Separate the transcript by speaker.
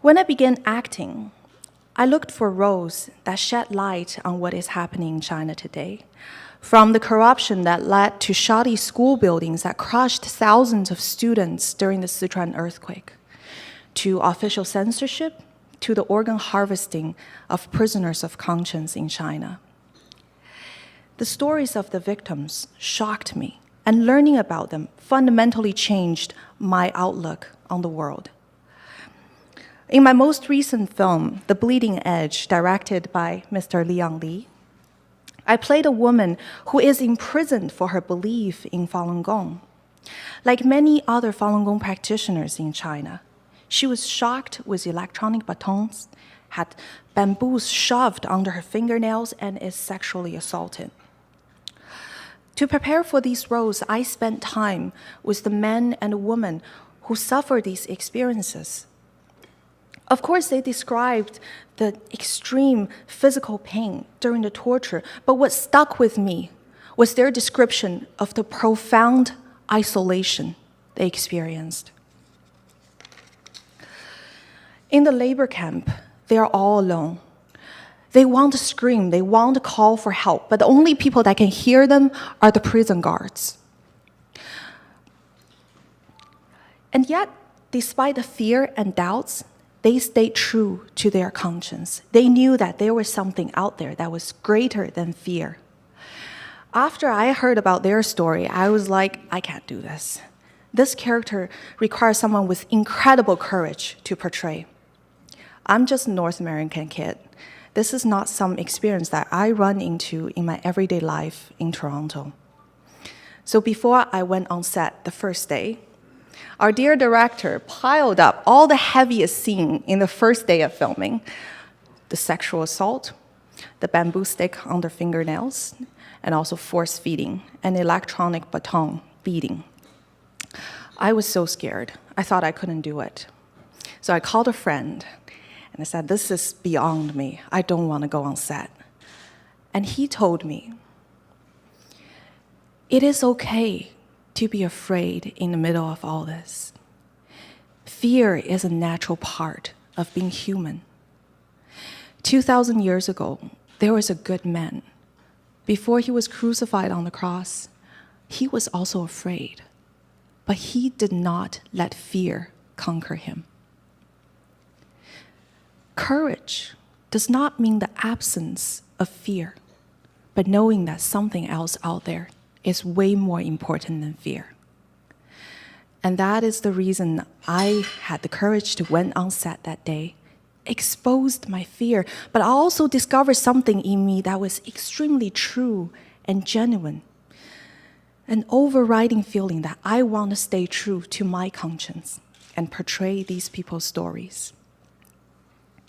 Speaker 1: When I began acting, I looked for roles that shed light on what is happening in China today, from the corruption that led to shoddy school buildings that crushed thousands of students during the Sichuan earthquake, to official censorship, to the organ harvesting of prisoners of conscience in China. The stories of the victims shocked me, and learning about them fundamentally changed my outlook on the world. In my most recent film, The Bleeding Edge, directed by Mr. Liang Li, I played a woman who is imprisoned for her belief in Falun Gong. Like many other Falun Gong practitioners in China, she was shocked with electronic batons, had bamboos shoved under her fingernails, and is sexually assaulted. To prepare for these roles, I spent time with the men and women who suffer these experiences. Of course, they described the extreme physical pain during the torture, but what stuck with me was their description of the profound isolation they experienced. In the labor camp, they are all alone. They want to scream, they want to call for help, but the only people that can hear them are the prison guards. And yet, despite the fear and doubts, they stayed true to their conscience. They knew that there was something out there that was greater than fear. After I heard about their story, I was like, I can't do this. This character requires someone with incredible courage to portray. I'm just a North American kid. This is not some experience that I run into in my everyday life in Toronto. So before I went on set the first day, our dear director piled up all the heaviest scene in the first day of filming: the sexual assault, the bamboo stick under fingernails, and also force feeding and electronic baton beating. I was so scared. I thought I couldn't do it. So I called a friend and I said, this is beyond me. I don't want to go on set. And he told me, it is okay to be afraid in the middle of all this. Fear is a natural part of being human. 2,000 years ago, there was a good man. Before he was crucified on the cross, he was also afraid, but he did not let fear conquer him. Courage does not mean the absence of fear, but knowing that something else out there is way more important than fear. And that is the reason I had the courage to went on set that day, exposed my fear, but I also discovered something in me that was extremely true and genuine. An overriding feeling that I want to stay true to my conscience and portray these people's stories.